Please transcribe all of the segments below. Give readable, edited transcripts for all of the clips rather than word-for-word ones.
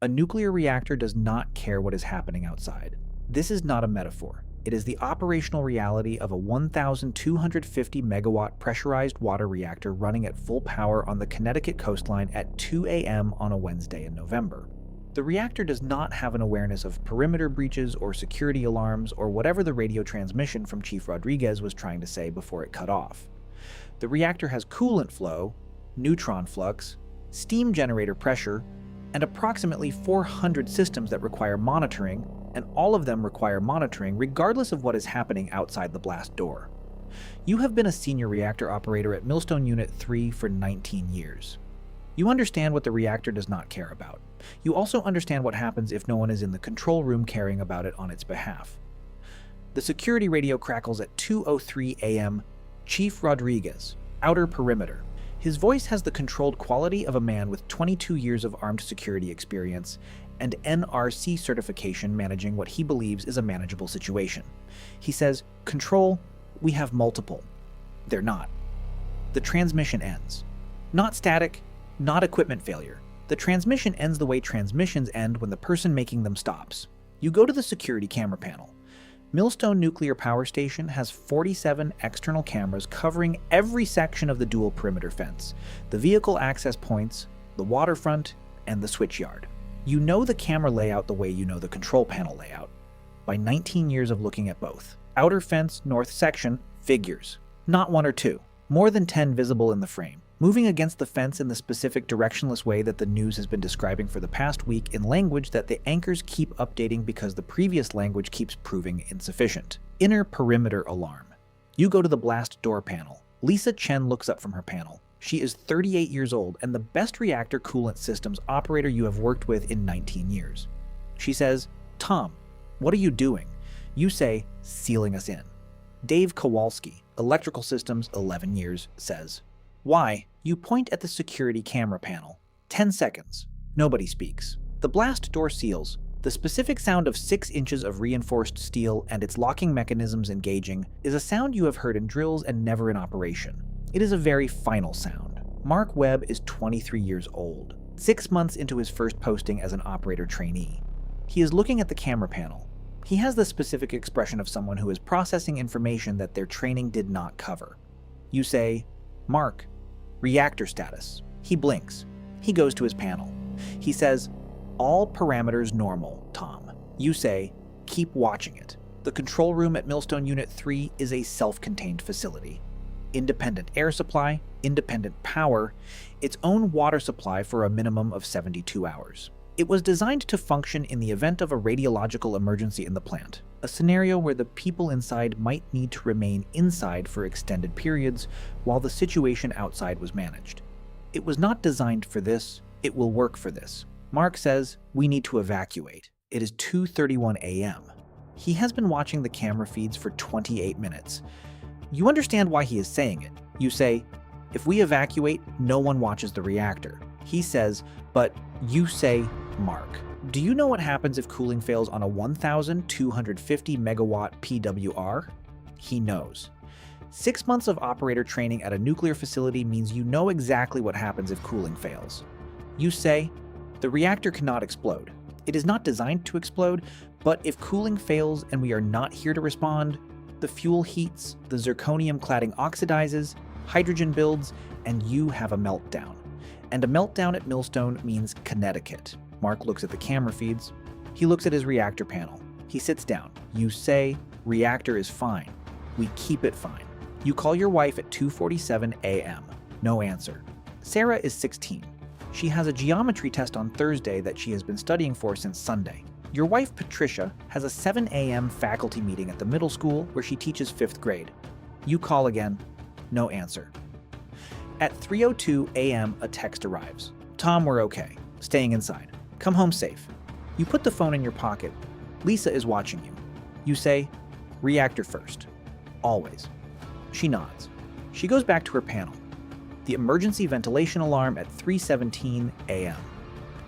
A nuclear reactor does not care what is happening outside. This is not a metaphor. It is the operational reality of a 1,250 megawatt pressurized water reactor running at full power on the Connecticut coastline at 2 a.m. on a Wednesday in November. The reactor does not have an awareness of perimeter breaches or security alarms or whatever the radio transmission from Chief Rodriguez was trying to say before it cut off. The reactor has coolant flow, neutron flux, steam generator pressure, and approximately 400 systems that require monitoring, and all of them require monitoring regardless of what is happening outside the blast door. You have been a senior reactor operator at Millstone Unit 3 for 19 years. You understand what the reactor does not care about. You also understand what happens if no one is in the control room caring about it on its behalf. The security radio crackles at 2:03 a.m. Chief Rodriguez, outer perimeter. His voice has the controlled quality of a man with 22 years of armed security experience and NRC certification managing what he believes is a manageable situation. He says, "Control, we have multiple." They're not. The transmission ends. Not static, not equipment failure. The transmission ends the way transmissions end when the person making them stops. You go to the security camera panel. Millstone Nuclear Power Station has 47 external cameras covering every section of the dual perimeter fence, the vehicle access points, the waterfront, and the switchyard. You know the camera layout the way you know the control panel layout, by 19 years of looking at both. Outer fence, north section, figures. Not one or two. More than 10 visible in the frame, moving against the fence in the specific directionless way that the news has been describing for the past week in language that the anchors keep updating because the previous language keeps proving insufficient. Inner perimeter alarm. You go to the blast door panel. Lisa Chen looks up from her panel. She is 38 years old and the best reactor coolant systems operator you have worked with in 19 years. She says, "Tom, what are you doing?" You say, "Sealing us in." Dave Kowalski, Electrical Systems, 11 years, says, "Why?" You point at the security camera panel. 10 seconds. Nobody speaks. The blast door seals. The specific sound of 6 inches of reinforced steel and its locking mechanisms engaging is a sound you have heard in drills and never in operation. It is a very final sound. Mark Webb is 23 years old, 6 months into his first posting as an operator trainee. He is looking at the camera panel. He has the specific expression of someone who is processing information that their training did not cover. You say, "Mark, reactor status." He blinks. He goes to his panel. He says, "All parameters normal, Tom." You say, "Keep watching it." The control room at Millstone Unit 3 is a self-contained facility. Independent air supply, independent power, its own water supply for a minimum of 72 hours. It was designed to function in the event of a radiological emergency in the plant, a scenario where the people inside might need to remain inside for extended periods while the situation outside was managed. It was not designed for this. It will work for this. Mark says, "We need to evacuate." It is 2:31 a.m. He has been watching the camera feeds for 28 minutes. You understand why he is saying it. You say, "If we evacuate, no one watches the reactor." He says, "But," you say, "Mark, do you know what happens if cooling fails on a 1,250 megawatt PWR?" He knows. 6 months of operator training at a nuclear facility means you know exactly what happens if cooling fails. You say, "The reactor cannot explode. It is not designed to explode, but if cooling fails and we are not here to respond, the fuel heats, the zirconium cladding oxidizes, hydrogen builds, and you have a meltdown. And a meltdown at Millstone means Connecticut." Mark looks at the camera feeds. He looks at his reactor panel. He sits down. You say, "Reactor is fine. We keep it fine." You call your wife at 2:47 a.m. No answer. Sarah is 16. She has a geometry test on Thursday that she has been studying for since Sunday. Your wife, Patricia, has a 7 a.m. faculty meeting at the middle school where she teaches 5th grade. You call again. No answer. At 3:02 a.m., a text arrives. "Tom, we're okay. Staying inside. Come home safe." You put the phone in your pocket. Lisa is watching you. You say, "Reactor first. Always." She nods. She goes back to her panel. The emergency ventilation alarm at 3:17 a.m.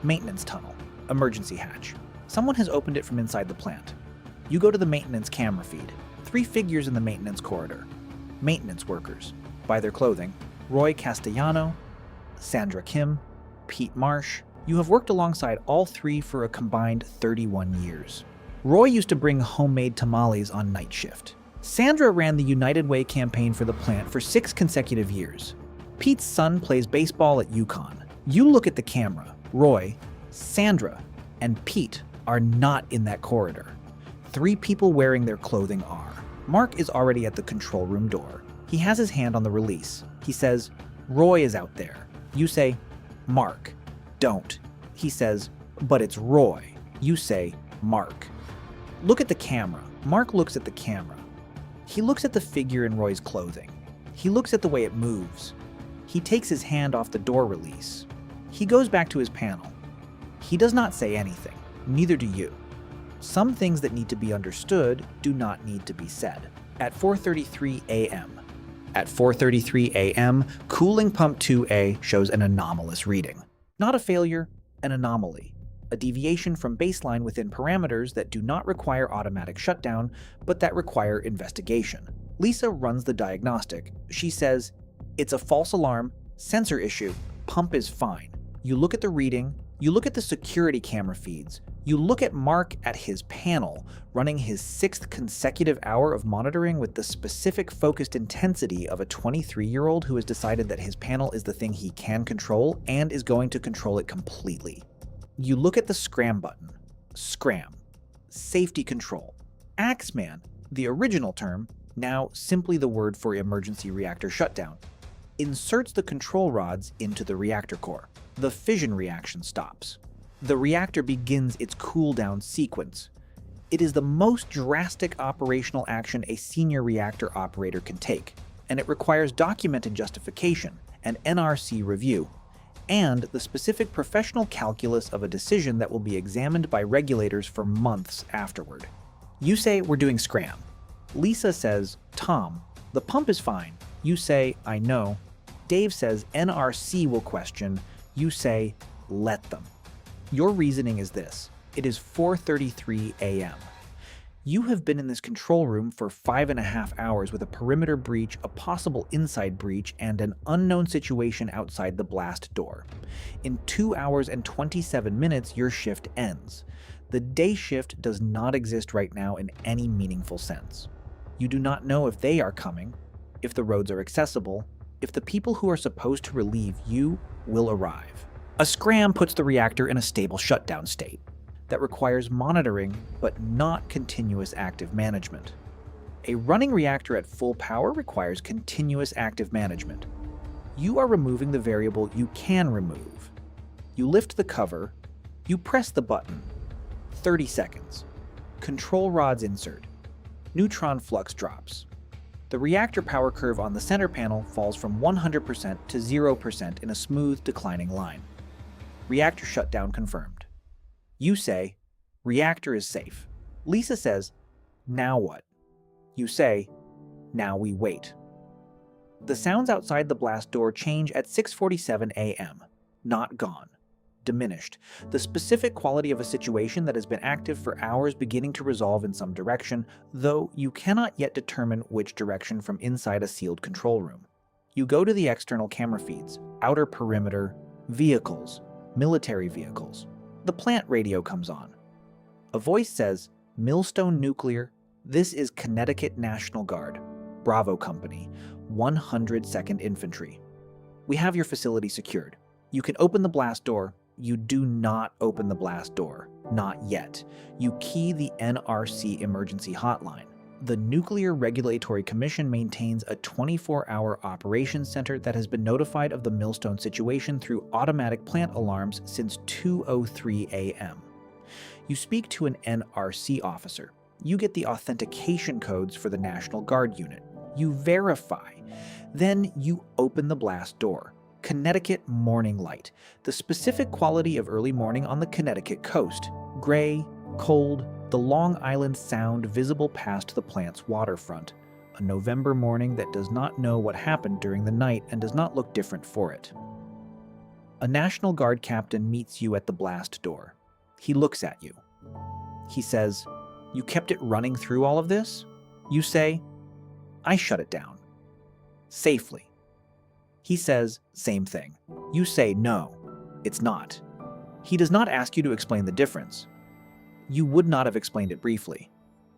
Maintenance tunnel. Emergency hatch. Someone has opened it from inside the plant. You go to the maintenance camera feed. 3 figures in the maintenance corridor. Maintenance workers. By their clothing, Roy Castellano, Sandra Kim, Pete Marsh, You have worked alongside all three for a combined 31 years. Roy used to bring homemade tamales on night shift. Sandra ran the United Way campaign for the plant for 6 consecutive years. Pete's son plays baseball at UConn. You look at the camera. Roy, Sandra, and Pete are not in that corridor. 3 people wearing their clothing are. Mark is already at the control room door. He has his hand on the release. He says, Roy is out there. You say, Mark. Don't. He says, but it's Roy. You say, Mark. Look at the camera. Mark looks at the camera. He looks at the figure in Roy's clothing. He looks at the way it moves. He takes his hand off the door release. He goes back to his panel. He does not say anything. Neither do you. Some things that need to be understood do not need to be said. At 4:33 a.m. At 4:33 a.m., cooling pump 2A shows an anomalous reading. Not a failure, an anomaly. A deviation from baseline within parameters that do not require automatic shutdown, but that require investigation. Lisa runs the diagnostic. She says, it's a false alarm, sensor issue, pump is fine. You look at the reading, you look at the security camera feeds, you look at Mark at his panel, running his 6th consecutive hour of monitoring with the specific focused intensity of a 23-year-old who has decided that his panel is the thing he can control and is going to control it completely. You look at the scram button. Scram. Safety control. Axeman, the original term, now simply the word for emergency reactor shutdown, inserts the control rods into the reactor core. The fission reaction stops. The reactor begins its cool-down sequence. It is the most drastic operational action a senior reactor operator can take, and it requires documented justification, an NRC review, and the specific professional calculus of a decision that will be examined by regulators for months afterward. You say, we're doing scram. Lisa says, Tom, the pump is fine. You say, I know. Dave says, NRC will question. You say, let them. Your reasoning is this. It is 4:33 a.m. You have been in this control room for 5.5 hours with a perimeter breach, a possible inside breach, and an unknown situation outside the blast door. In 2 hours and 27 minutes, your shift ends. The day shift does not exist right now in any meaningful sense. You do not know if they are coming, if the roads are accessible, if the people who are supposed to relieve you will arrive. A scram puts the reactor in a stable shutdown state that requires monitoring but not continuous active management. A running reactor at full power requires continuous active management. You are removing the variable you can remove. You lift the cover, you press the button. 30 seconds. Control rods insert. Neutron flux drops. The reactor power curve on the center panel falls from 100% to 0% in a smooth declining line. Reactor shutdown confirmed. You say, reactor is safe. Lisa says, now what? You say, now we wait. The sounds outside the blast door change at 6:47 a.m. Not gone. Diminished. The specific quality of a situation that has been active for hours beginning to resolve in some direction, though you cannot yet determine which direction from inside a sealed control room. You go to the external camera feeds, outer perimeter, vehicles, military vehicles. The plant radio comes on. A voice says, Millstone Nuclear, this is Connecticut National Guard, Bravo Company, 102nd Infantry. We have your facility secured. You can open the blast door. You do not open the blast door. Not yet. You key the NRC emergency hotline. The Nuclear Regulatory Commission maintains a 24-hour operations center that has been notified of the Millstone situation through automatic plant alarms since 2:03 a.m. You speak to an NRC officer. You get the authentication codes for the National Guard unit. You verify. Then you open the blast door. Connecticut morning light. The specific quality of early morning on the Connecticut coast. Gray, cold, the Long Island Sound visible past the plant's waterfront. A November morning that does not know what happened during the night and does not look different for it. A National Guard captain meets you at the blast door. He looks at you. He says, you kept it running through all of this? You say, I shut it down. Safely. He says, same thing. You say, no, it's not. He does not ask you to explain the difference. You would not have explained it briefly.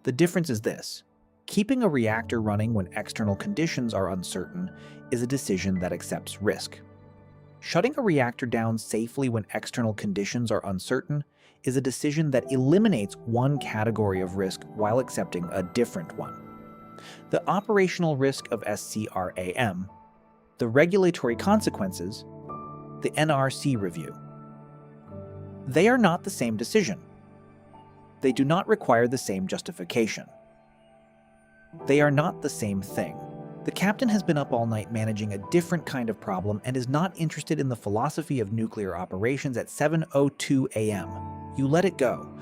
The difference is this. Keeping a reactor running when external conditions are uncertain is a decision that accepts risk. Shutting a reactor down safely when external conditions are uncertain is a decision that eliminates one category of risk while accepting a different one. The operational risk of SCRAM, the regulatory consequences, the NRC review. They are not the same decision. They do not require the same justification. They are not the same thing. The captain has been up all night managing a different kind of problem and is not interested in the philosophy of nuclear operations at 7:02 a.m. You let it go.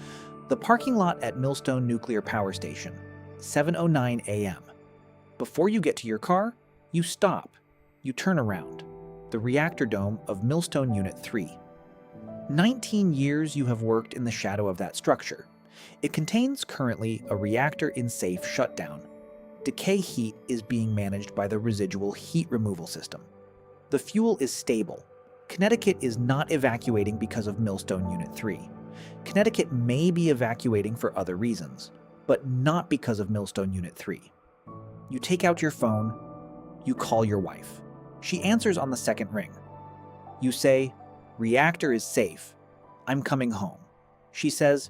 The parking lot at Millstone Nuclear Power Station, 7:09 a.m. Before you get to your car, you stop. You turn around. The reactor dome of Millstone Unit 3. 19 years you have worked in the shadow of that structure. It contains currently a reactor in safe shutdown. Decay heat is being managed by the residual heat removal system. The fuel is stable. Connecticut is not evacuating because of Millstone Unit 3. Connecticut may be evacuating for other reasons, but not because of Millstone Unit 3. You take out your phone. You call your wife. She answers on the second ring. You say, "Reactor is safe. I'm coming home." She says,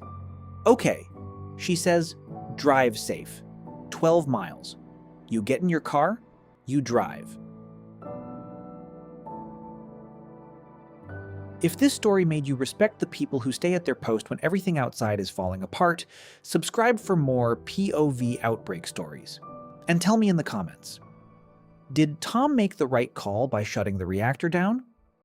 "Okay." She says, "Drive safe. 12 miles. You get in your car, you drive. If this story made you respect the people who stay at their post when everything outside is falling apart, subscribe for more POV Outbreak stories. And tell me in the comments, did Tom make the right call by shutting the reactor down?